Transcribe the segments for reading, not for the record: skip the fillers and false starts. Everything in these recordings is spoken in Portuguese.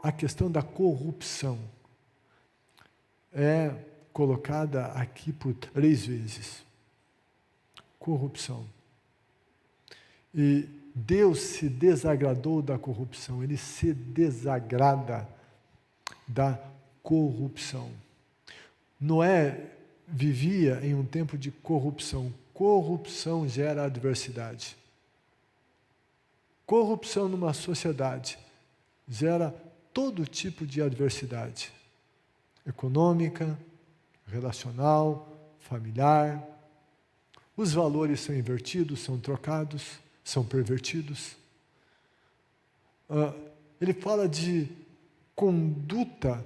a questão da corrupção é colocada aqui por 3 vezes. Corrupção. E Deus se desagradou da corrupção, Ele se desagrada da corrupção. Noé vivia em um tempo de corrupção. Corrupção gera adversidade. Corrupção numa sociedade gera todo tipo de adversidade. Econômica, relacional, familiar. Os valores são invertidos, são trocados, são pervertidos. Ele fala de conduta,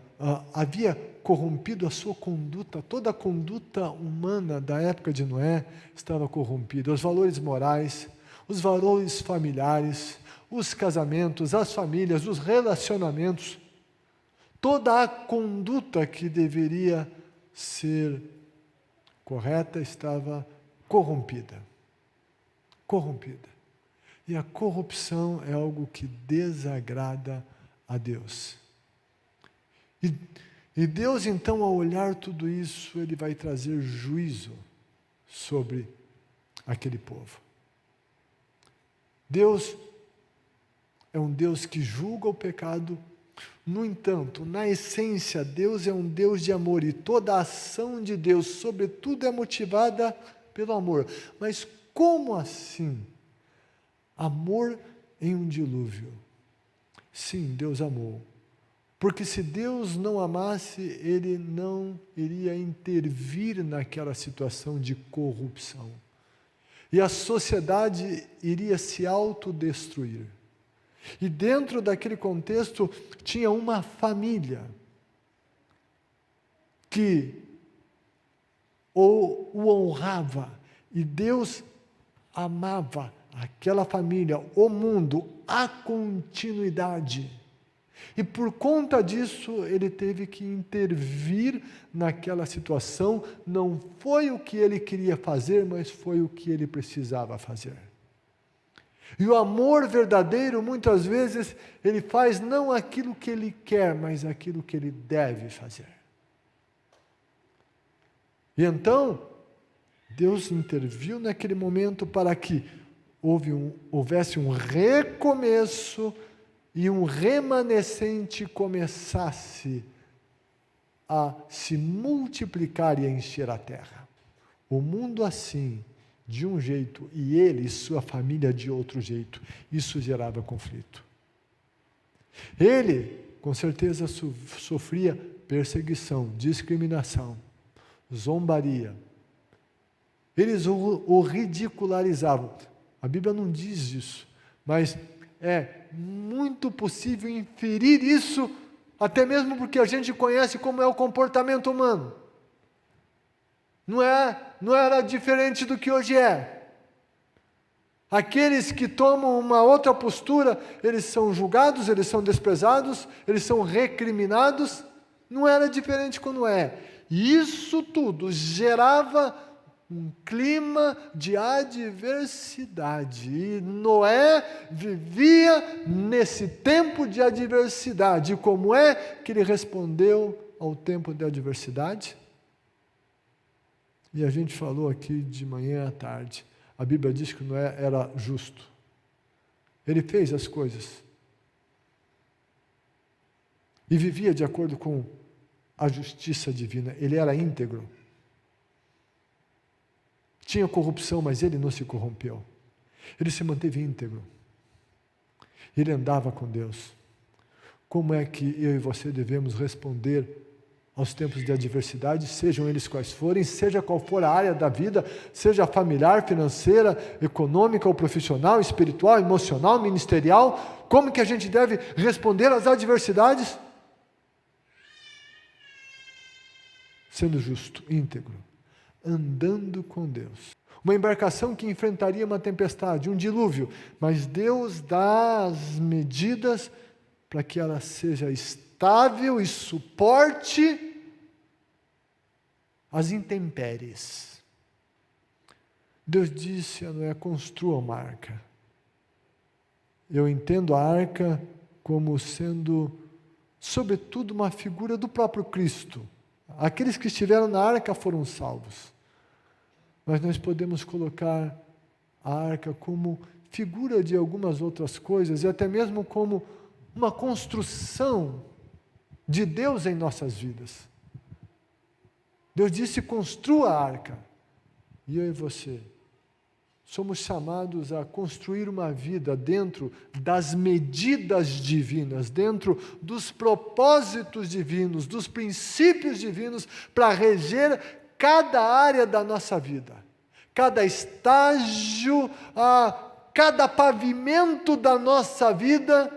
havia corrompido a sua conduta, toda a conduta humana da época de Noé estava corrompida, os valores morais, os valores familiares, os casamentos, as famílias, os relacionamentos, toda a conduta que deveria ser correta estava corrompida. Corrompida. E a corrupção é algo que desagrada a Deus. E Deus, então, ao olhar tudo isso, Ele vai trazer juízo sobre aquele povo. Deus é um Deus que julga o pecado. No entanto, na essência, Deus é um Deus de amor, e toda a ação de Deus, sobretudo, é motivada pelo amor. Mas como assim? Amor em um dilúvio. Sim, Deus amou. Porque se Deus não amasse, Ele não iria intervir naquela situação de corrupção. E a sociedade iria se autodestruir. E dentro daquele contexto, tinha uma família que o honrava, e Deus amava aquela família, o mundo, a continuidade. E por conta disso, Ele teve que intervir naquela situação. Não foi o que Ele queria fazer, mas foi o que Ele precisava fazer. E o amor verdadeiro, muitas vezes, Ele faz não aquilo que Ele quer, mas aquilo que Ele deve fazer. E então, Deus interviu naquele momento para que houvesse um recomeço e um remanescente começasse a se multiplicar e a encher a terra. O mundo assim, de um jeito, e ele e sua família de outro jeito. Isso gerava conflito. Ele, com certeza, sofria perseguição, discriminação, zombaria. Eles o ridicularizavam. A Bíblia não diz isso, mas é muito possível inferir isso, até mesmo porque a gente conhece como é o comportamento humano. Não era diferente do que hoje é. Aqueles que tomam uma outra postura, eles são julgados, eles são desprezados, eles são recriminados. Não era diferente quando é. E isso tudo gerava um clima de adversidade. E Noé vivia nesse tempo de adversidade. E como é que ele respondeu ao tempo de adversidade? E a gente falou aqui de manhã à tarde. A Bíblia diz que Noé era justo. Ele fez as coisas. E vivia de acordo com a justiça divina. Ele era íntegro. Tinha corrupção, mas ele não se corrompeu. Ele se manteve íntegro. Ele andava com Deus. Como é que eu e você devemos responder aos tempos de adversidade, sejam eles quais forem, seja qual for a área da vida, seja familiar, financeira, econômica ou profissional, espiritual, emocional, ministerial? Como que a gente deve responder às adversidades? Sendo justo, íntegro, andando com Deus. Uma embarcação que enfrentaria uma tempestade, um dilúvio, mas Deus dá as medidas para que ela seja estável e suporte as intempéries. Deus disse a Noé: construa uma arca. Eu entendo a arca como sendo sobretudo uma figura do próprio Cristo. Aqueles que estiveram na arca foram salvos. Mas nós podemos colocar a arca como figura de algumas outras coisas, e até mesmo como uma construção de Deus em nossas vidas. Deus disse: construa a arca. E eu e você somos chamados a construir uma vida dentro das medidas divinas, dentro dos propósitos divinos, dos princípios divinos, para reger cada área da nossa vida, cada estágio, cada pavimento da nossa vida.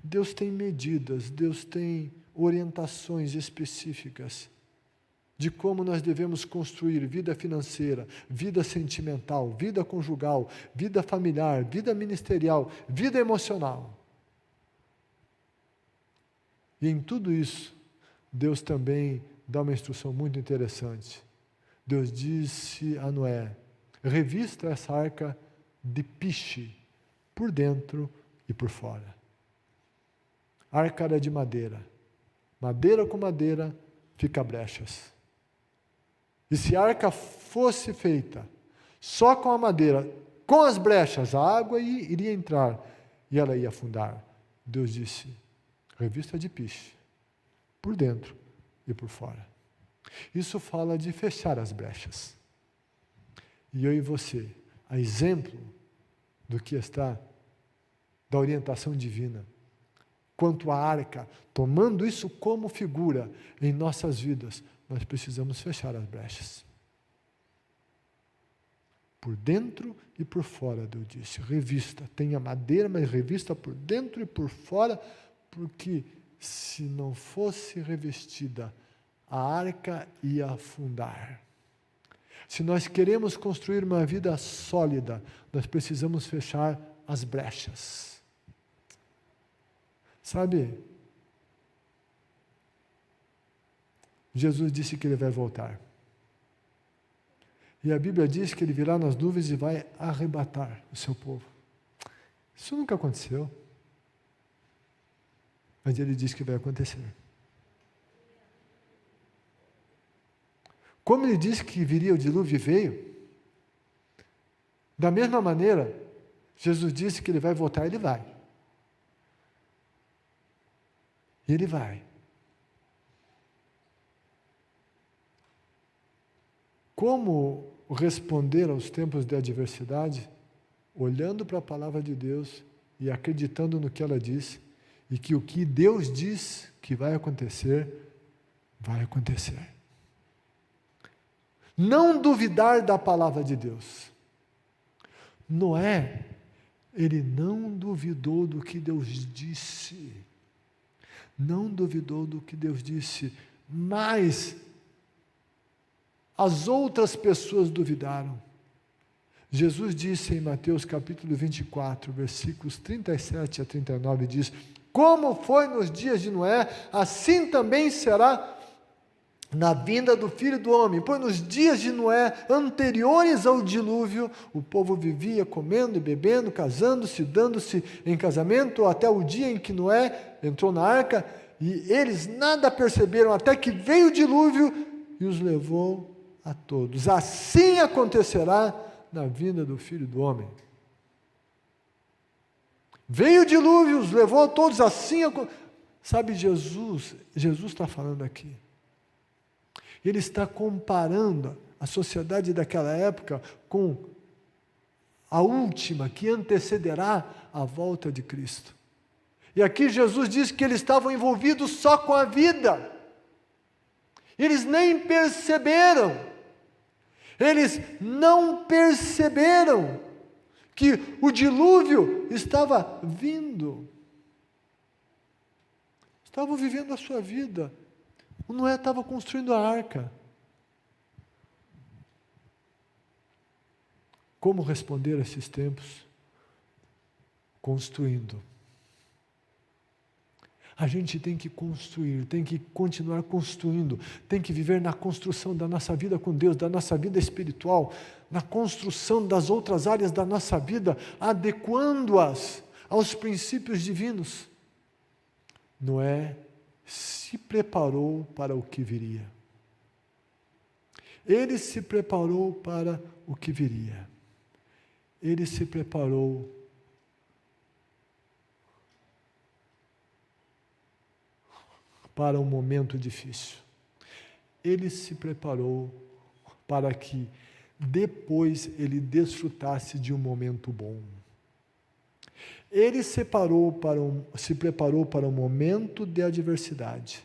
Deus tem medidas, Deus tem orientações específicas de como nós devemos construir vida financeira, vida sentimental, vida conjugal, vida familiar, vida ministerial, vida emocional. E em tudo isso, Deus também dá uma instrução muito interessante. Deus disse a Noé: revista essa arca de piche, por dentro e por fora. A arca era de madeira. Madeira com madeira fica brechas. E se a arca fosse feita só com a madeira, com as brechas, a água iria entrar e ela ia afundar. Deus disse: revista de piche, por dentro e por fora. Isso fala de fechar as brechas. E eu e você, a exemplo do que está da orientação divina, quanto à arca, tomando isso como figura em nossas vidas, nós precisamos fechar as brechas. Por dentro e por fora, Deus disse, revista, tenha madeira, mas revista por dentro e por fora, porque se não fosse revestida, a arca ia afundar. Se nós queremos construir uma vida sólida, nós precisamos fechar as brechas. Sabe, Jesus disse que Ele vai voltar. E a Bíblia diz que Ele virá nas nuvens e vai arrebatar o seu povo. Isso nunca aconteceu. Mas Ele diz que vai acontecer. Como Ele disse que viria o dilúvio e veio, da mesma maneira, Jesus disse que Ele vai voltar, Ele vai. E Ele vai. Como responder aos tempos de adversidade? Olhando para a palavra de Deus e acreditando no que ela diz, e que o que Deus diz que vai acontecer, vai acontecer. Não duvidar da palavra de Deus. Noé, ele não duvidou do que Deus disse. Não duvidou do que Deus disse, mas as outras pessoas duvidaram. Jesus disse em Mateus capítulo 24, versículos 37 a 39, diz: como foi nos dias de Noé, assim também será na vinda do Filho do Homem. Pois nos dias de Noé, anteriores ao dilúvio, o povo vivia comendo e bebendo, casando-se, dando-se em casamento, até o dia em que Noé entrou na arca, e eles nada perceberam, até que veio o dilúvio e os levou a todos. Assim acontecerá na vinda do Filho do Homem. Veio o dilúvio, os levou a todos, assim sabe, Jesus está falando aqui. Ele está comparando a sociedade daquela época com a última, que antecederá a volta de Cristo. E aqui Jesus diz que eles estavam envolvidos só com a vida. Eles nem perceberam. Eles não perceberam que o dilúvio estava vindo. Estavam vivendo a sua vida. O Noé estava construindo a arca. Como responder a esses tempos? Construindo. A gente tem que construir, tem que continuar construindo, tem que viver na construção da nossa vida com Deus, da nossa vida espiritual, na construção das outras áreas da nossa vida, adequando-as aos princípios divinos. Noé se preparou para o que viria. Ele se preparou para o que viria. Ele se preparou para um momento difícil. Ele se preparou para que depois ele desfrutasse de um momento bom. Ele se preparou para um momento de adversidade.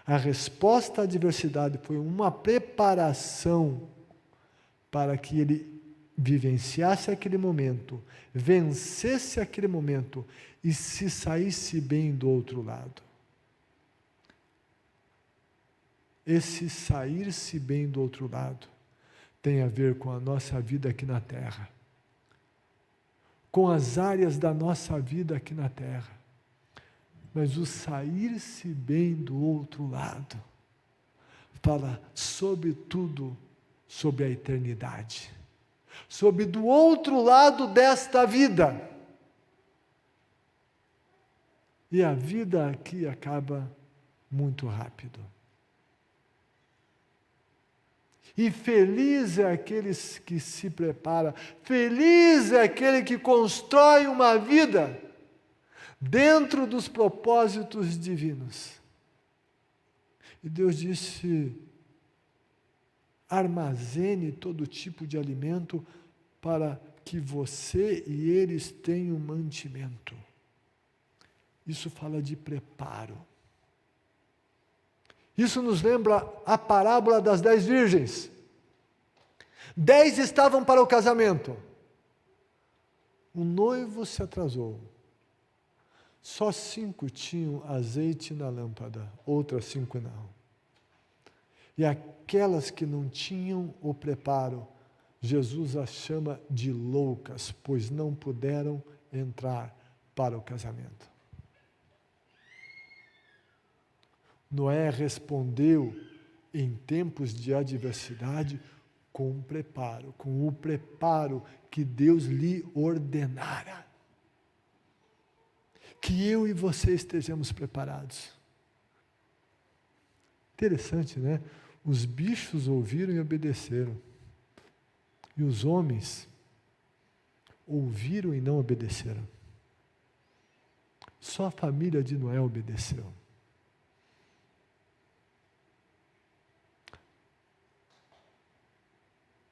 A resposta à adversidade foi uma preparação para que ele vivenciasse aquele momento, vencesse aquele momento e se saísse bem do outro lado. Esse sair-se bem do outro lado tem a ver com a nossa vida aqui na Terra, com as áreas da nossa vida aqui na Terra. Mas o sair-se bem do outro lado fala sobretudo sobre a eternidade, sobre do outro lado desta vida. E a vida aqui acaba muito rápido. E feliz é aquele que se prepara, feliz é aquele que constrói uma vida dentro dos propósitos divinos. E Deus disse: armazene todo tipo de alimento para que você e eles tenham mantimento. Isso fala de preparo. Isso nos lembra a parábola das 10 virgens. 10 estavam para o casamento. O noivo se atrasou. Só 5 tinham azeite na lâmpada, outras 5 não. E aquelas que não tinham o preparo, Jesus as chama de loucas, pois não puderam entrar para o casamento. Noé respondeu em tempos de adversidade com preparo, com o preparo que Deus lhe ordenara. Que eu e você estejamos preparados. Interessante, né? Os bichos ouviram e obedeceram. E os homens ouviram e não obedeceram. Só a família de Noé obedeceu.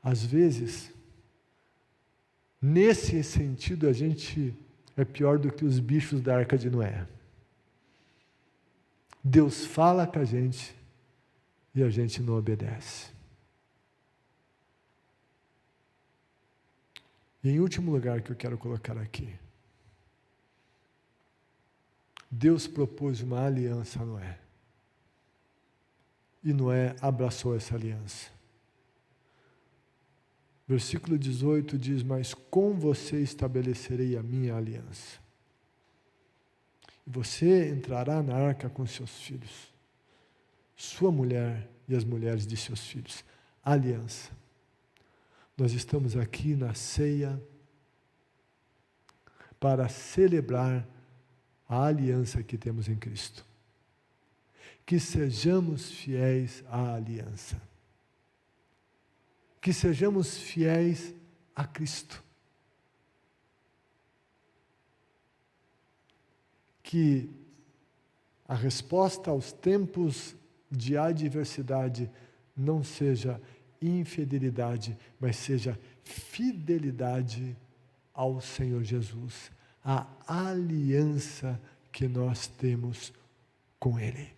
Às vezes, nesse sentido, a gente é pior do que os bichos da Arca de Noé. Deus fala com a gente e a gente não obedece. E em último lugar que eu quero colocar aqui, Deus propôs uma aliança a Noé. E Noé abraçou essa aliança. Versículo 18 diz: mas com você estabelecerei a minha aliança. E você entrará na arca com seus filhos, sua mulher e as mulheres de seus filhos. Aliança. Nós estamos aqui na ceia para celebrar a aliança que temos em Cristo. Que sejamos fiéis à aliança. Que sejamos fiéis a Cristo. Que a resposta aos tempos de adversidade não seja infidelidade, mas seja fidelidade ao Senhor Jesus, a aliança que nós temos com Ele.